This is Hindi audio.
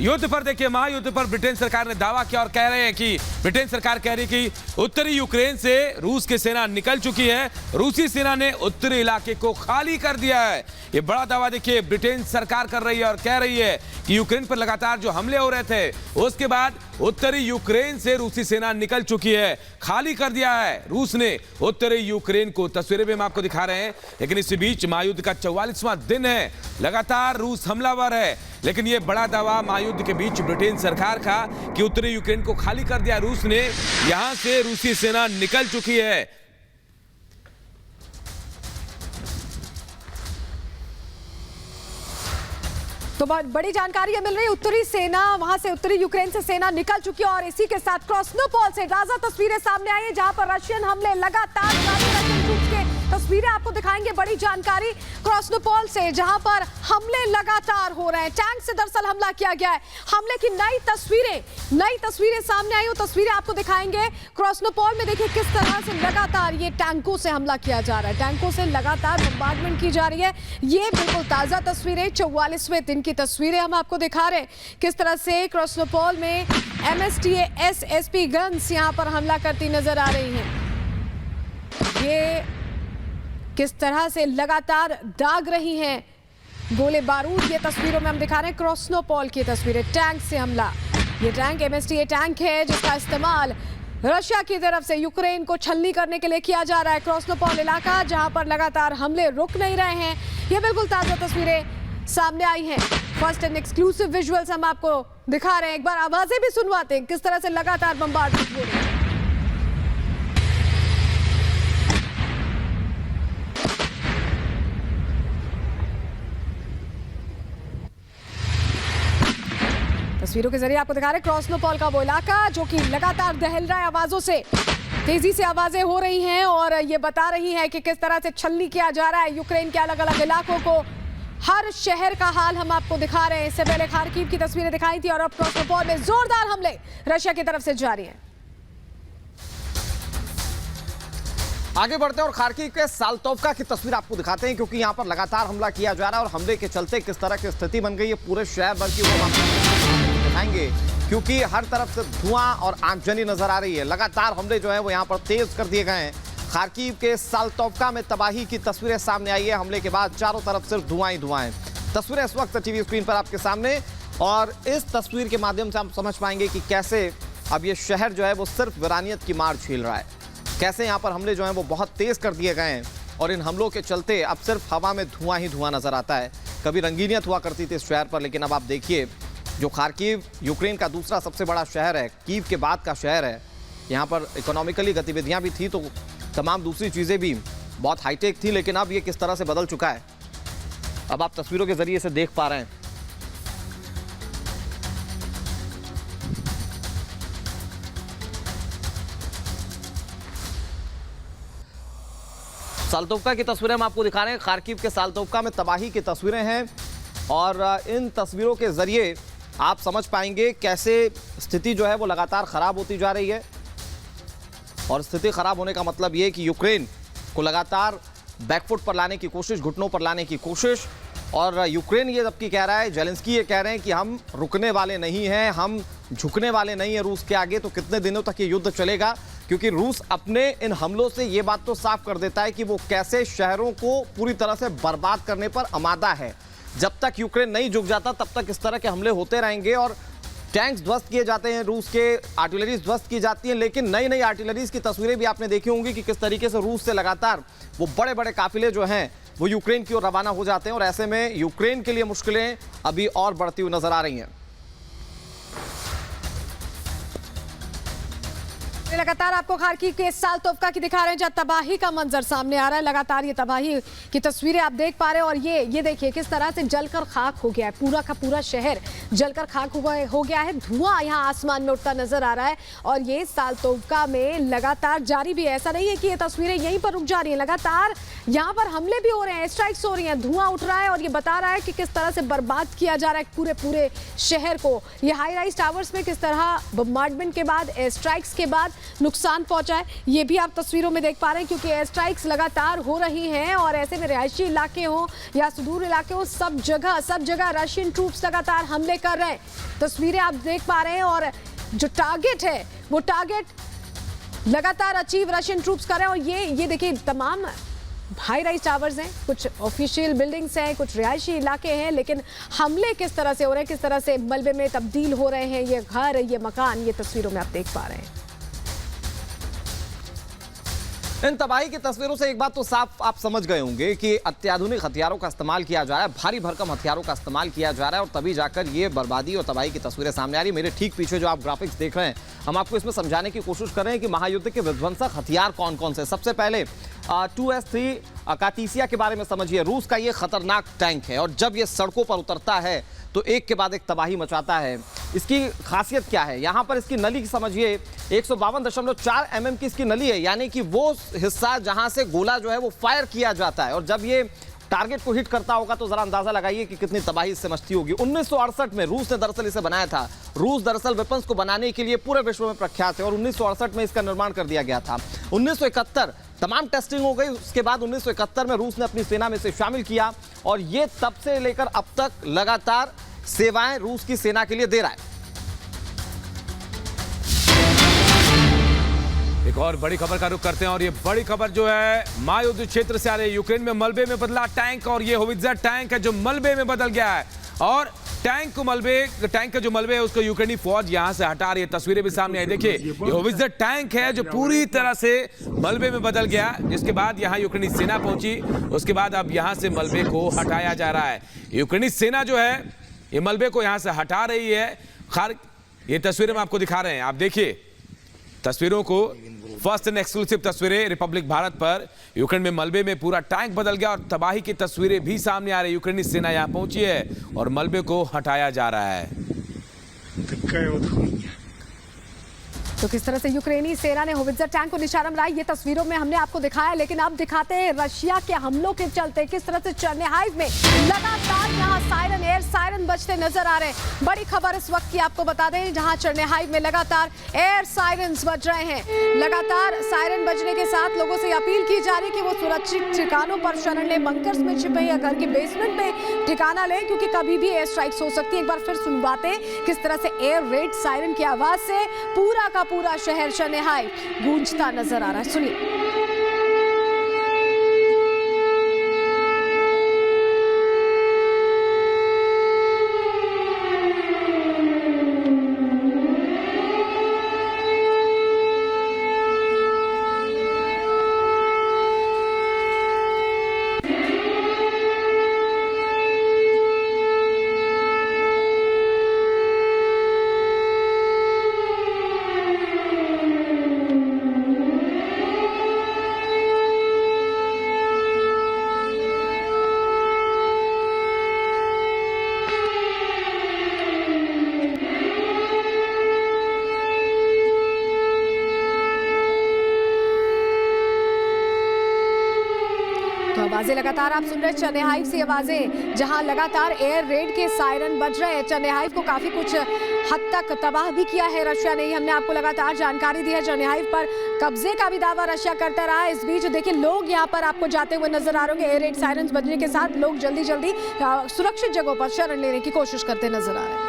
युद्ध पर देखिए, महायुद्ध पर ब्रिटेन सरकार ने दावा किया और कह रहे हैं कि ब्रिटेन सरकार कह रही है कि उत्तरी यूक्रेन से रूस की सेना निकल चुकी है। रूसी सेना ने उत्तरी इलाके को खाली कर दिया है। ये बड़ा दावा देखिए ब्रिटेन सरकार कर रही है और कह रही है कि यूक्रेन पर लगातार जो हमले हो रहे थे उसके बाद उत्तरी यूक्रेन से रूसी सेना निकल चुकी है, खाली कर दिया है रूस ने उत्तरी यूक्रेन को। तस्वीरें भी हम आपको दिखा रहे हैं। लेकिन इसी बीच महायुद्ध का 44वां दिन है, लगातार रूस हमलावर है। लेकिन यह बड़ा दावा महायुद्ध के बीच ब्रिटेन सरकार का कि उत्तरी यूक्रेन को खाली कर दिया रूस ने, यहां से रूसी सेना निकल चुकी है। तो बहुत बड़ी जानकारी मिल रही है, उत्तरी सेना वहां से उत्तरी यूक्रेन से सेना निकल चुकी है। और इसी के साथ क्रास्नोपोल से ताजा तस्वीरें सामने आई है जहां पर रशियन हमले लगातार जारी हैं। तस्वीरें आपको दिखाएंगे, बड़ी जानकारी क्रास्नोपोल से जहां पर हमले लगातार हो रहे हैं। टैंक से दरअसल हमला किया गया है। हमले की नई तस्वीरें सामने आई, वो तस्वीरें आपको दिखाएंगे। क्रास्नोपोल में देखिए किस तरह से लगातार ये टैंकों से हमला किया जा रहा है, टैंकों से लगातार बम्बार्डमेंट की जा रही है। ये बिल्कुल ताजा तस्वीरें, 44वें दिन की तस्वीरें हम आपको दिखा रहे हैं किस तरह से क्रास्नोपोल में MSTA SSP गन्स यहां पर हमला करती नजर आ रही हैं। ये किस तरह से लगातार दाग रही हैं गोले बारूद, ये तस्वीरों में हम दिखा रहे हैं क्रास्नोपोल की तस्वीरें। टैंक से हमला, ये टैंक MSTA टैंक है जिसका इस्तेमाल रशिया की तरफ से यूक्रेन को छलनी करने के लिए किया जा रहा है। क्रास्नोपोल इलाका जहां पर लगातार हमले रुक नहीं रहे हैं। ये बिल्कुल ताजा तस्वीरें सामने आई हैं। फर्स्ट एंड एक्सक्लूसिव विजुअल्स हम आपको दिखा रहे हैं। एक बार आवाजें भी सुनवाते हैं किस तरह से लगातार बम्बार्डमेंट हो रही है। तस्वीरों के जरिए आपको दिखा रहे हैं क्रास्नोपोल का वो इलाका जो कि लगातार दहल रहा है आवाजों से। तेजी से आवाजें हो रही हैं और ये बता रही हैं कि किस तरह से छलनी किया जा रहा है यूक्रेन के अलग अलग इलाकों को। हर शहर का हाल हम आपको दिखा रहे हैं। इससे पहले खार्किव की तस्वीरें दिखाई थी और अब क्रास्नोपोल में जोरदार हमले रशिया की तरफ से जारी हैं। आगे बढ़ते हैं और खार्किव के साल्तोवका की तस्वीर आपको दिखाते हैं क्योंकि यहां पर लगातार हमला किया जा रहा है और हमले के चलते किस तरह की स्थिति बन गई है पूरे शहर भर की वो दिखाएंगे क्योंकि हर तरफ से धुआं और आगजनी नजर आ रही है। लगातार हमले जो है वो यहां पर तेज कर दिए गए हैं। खार्किव के साल्तोवका में तबाही की तस्वीरें सामने आई है। हमले के बाद चारों तरफ सिर्फ धुआं ही धुआं है। तस्वीरें इस वक्त टीवी स्क्रीन पर आपके सामने और इस तस्वीर के माध्यम से हम समझ पाएंगे कि कैसे अब ये शहर जो है वो सिर्फ वीरानियत की मार झेल रहा है, कैसे यहाँ पर हमले जो हैं वो बहुत तेज कर दिए गए हैं और इन हमलों के चलते अब सिर्फ हवा में धुआं ही धुआं नजर आता है। कभी रंगीनियत हुआ करती थी इस शहर पर, लेकिन अब आप देखिए जो खार्किव यूक्रेन का दूसरा सबसे बड़ा शहर है, कीव के बाद का शहर है, यहाँ पर इकोनॉमिकली गतिविधियाँ भी थी तो तमाम दूसरी चीज़ें भी बहुत हाईटेक थी, लेकिन अब ये किस तरह से बदल चुका है अब आप तस्वीरों के जरिए से देख पा रहे हैं। साल्तोवका की तस्वीरें हम आपको दिखा रहे हैं। खार्किव के साल्तोवका में तबाही की तस्वीरें हैं और इन तस्वीरों के जरिए आप समझ पाएंगे कैसे स्थिति जो है वो लगातार ख़राब होती जा रही है। और स्थिति ख़राब होने का मतलब ये कि यूक्रेन को लगातार बैकफुट पर लाने की कोशिश, घुटनों पर लाने की कोशिश। और यूक्रेन ये जबकि कह रहा है, जेलेंस्की ये कह रहे हैं कि हम रुकने वाले नहीं हैं, हम झुकने वाले नहीं हैं रूस के आगे। तो कितने दिनों तक ये युद्ध चलेगा, क्योंकि रूस अपने इन हमलों से ये बात तो साफ कर देता है कि वो कैसे शहरों को पूरी तरह से बर्बाद करने पर आमादा है। जब तक यूक्रेन नहीं झुक जाता तब तक इस तरह के हमले होते रहेंगे और टैंक्स ध्वस्त किए जाते हैं, रूस के आर्टिलरीज ध्वस्त की जाती हैं। लेकिन नई नई आर्टिलरीज की तस्वीरें भी आपने देखी होंगी कि किस तरीके से रूस से लगातार वो बड़े बड़े काफिले जो हैं वो यूक्रेन की ओर रवाना हो जाते हैं और ऐसे में यूक्रेन के लिए मुश्किलें अभी और बढ़ती हुई नजर आ रही हैं। लगातार आपको खार्किव के साल्तोवका की दिखा रहे हैं जहां तबाही का मंजर सामने आ रहा है। लगातार ये तबाही की तस्वीरें आप देख पा रहे हैं और ये देखिए किस तरह से जलकर खाक हो गया है, पूरा का पूरा शहर जलकर खाक हो गया है। धुआं यहाँ आसमान में उठता नजर आ रहा है और ये साल्तोवका में लगातार जारी भी है। ऐसा नहीं है कि ये तस्वीरें यहीं पर रुक जा रही हैं, लगातार यहाँ पर हमले भी हो रहे हैं, स्ट्राइक्स हो रही हैं, धुआं उठ रहा है और ये बता रहा है कि किस तरह से बर्बाद किया जा रहा है पूरे शहर को। ये हाई राइज टावर्स में किस तरह बम्बार्डमेंट के बाद, एयर स्ट्राइक्स के बाद नुकसान पहुंचा है, ये भी आप तस्वीरों में देख पा रहे हैं, क्योंकि एयर स्ट्राइक्स लगातार हो रही हैं और ऐसे में रिहायशी इलाके हो या सुदूर इलाके हो, सब जगह रशियन ट्रूप्स लगातार हमले कर रहे हैं। तस्वीरें आप देख पा रहे हैं और जो टारगेट है वो टारगेट लगातार अचीव रशियन ट्रूप्स कर रहे हैं। और ये देखिए, तमाम हाई राइज टावर्स हैं, कुछ ऑफिशियल बिल्डिंग्स हैं, कुछ रिहायशी इलाके हैं, लेकिन हमले किस तरह से हो रहे हैं, किस तरह से मलबे में तब्दील हो रहे हैं ये घर, ये मकान, ये तस्वीरों में आप देख पा रहे हैं। इन तबाही की तस्वीरों से एक बात तो साफ आप समझ गए होंगे कि अत्याधुनिक हथियारों का इस्तेमाल किया जा रहा है, भारी भरकम हथियारों का इस्तेमाल किया जा रहा है, और तभी जाकर ये बर्बादी और तबाही की तस्वीरें सामने आ रही है। मेरे ठीक पीछे जो आप ग्राफिक्स देख रहे हैं, हम आपको इसमें समझाने की कोशिश कर रहे हैं कि महायुद्ध के विध्वंसक हथियार कौन कौन से। सबसे पहले 2S3 कातीसिया के बारे में समझिए। रूस का ये खतरनाक टैंक है और जब ये सड़कों पर उतरता है तो एक के बाद एक तबाही मचाता है। इसकी खासियत क्या है, यहाँ पर इसकी नली की समझिए, 152.4 mm की इसकी नली है, यानी कि वो हिस्सा जहां से गोला जो है वो फायर किया जाता है, और जब ये टारगेट को हिट करता होगा तो जरा अंदाजा लगाइए कि कितनी तबाही इससे मचती होगी। 1968 में रूस ने दरअसल इसे बनाया था। रूस दरअसल वेपन्स को बनाने के लिए पूरे विश्व में प्रख्यात है और 1968 में इसका निर्माण कर दिया गया था। 1971 तमाम टेस्टिंग हो गई, उसके बाद 1971 में रूस ने अपनी सेना में इसे शामिल किया और ये तब से लेकर अब तक लगातार सेवाएं रूस की सेना के लिए दे रहा है। एक और बड़ी खबर का रुख करते हैं और ये बड़ी खबर जो है महायुद्ध क्षेत्र से आ रही है। यूक्रेन में मलबे में बदला टैंक और ये होवित्जर टैंक है जो मलबे में बदल गया है और टैंक का जो मलबे है उसको यूक्रेनी फौज यहां से हटा रही है। तस्वीरें भी सामने आई, देखिए ये होवित्जर टैंक है जो पूरी तरह से मलबे में बदल गया, जिसके बाद यहां यूक्रेनी सेना पहुंची, उसके बाद अब यहां से मलबे को हटाया जा रहा है। यूक्रेनी सेना जो है ये मलबे को यहां से हटा रही है। ये तस्वीरें हम आपको दिखा रहे हैं, आप देखिए तस्वीरों को, फर्स्ट एंड एक्सक्लूसिव तस्वीरें रिपब्लिक भारत पर। यूक्रेन में मलबे में पूरा टैंक बदल गया और तबाही की तस्वीरें भी सामने आ रही है। यूक्रेनी सेना यहां पहुंची है और मलबे को हटाया जा रहा है। तो किस तरह से यूक्रेनी सेना ने होवित्जर टैंक को निशाना बनाया, ये तस्वीरों में हमने आपको दिखाया, लेकिन अब दिखाते हैं रशिया के हमलों के चलते किस तरह से चेर्निहाइव में लगातार यहां सायरन, एयर सायरन बजते नजर आ रहे हैं। बड़ी खबर इस वक्त की आपको बता दें, जहां चेर्निहाइव में लगातार एयर सायरन्स बज रहे हैं। लगातार सायरन बजने के साथ लोगों से अपील की जा रही है कि वो सुरक्षित ठिकानों पर शरण लें, बंकर्स में छिपे या घर के बेसमेंट में ठिकाना लें, क्योंकि कभी भी एयर स्ट्राइक्स हो सकती है। एक बार फिर सुनवाते किस तरह से एयर रेड सायरन की आवाज से पूरा शहर चेर्निहाइव गूंजता नजर आ रहा है। सुनिए। तो आवाजें लगातार आप सुन रहे हैं चेर्निहाइव से आवाजें, जहां लगातार एयर रेड के सायरन बज रहे हैं। चेर्निहाइव को काफी कुछ हद तक तबाह भी किया है रशिया ने, हमने आपको लगातार जानकारी दी है। चेर्निहाइव पर कब्जे का भी दावा रशिया करता रहा। इस बीच देखिए लोग यहां पर आपको जाते हुए नजर आ रहे होंगे। एयर रेड सायरन बजने के साथ लोग जल्दी सुरक्षित जगहों पर शरण लेने की कोशिश करते नजर आ रहे हैं।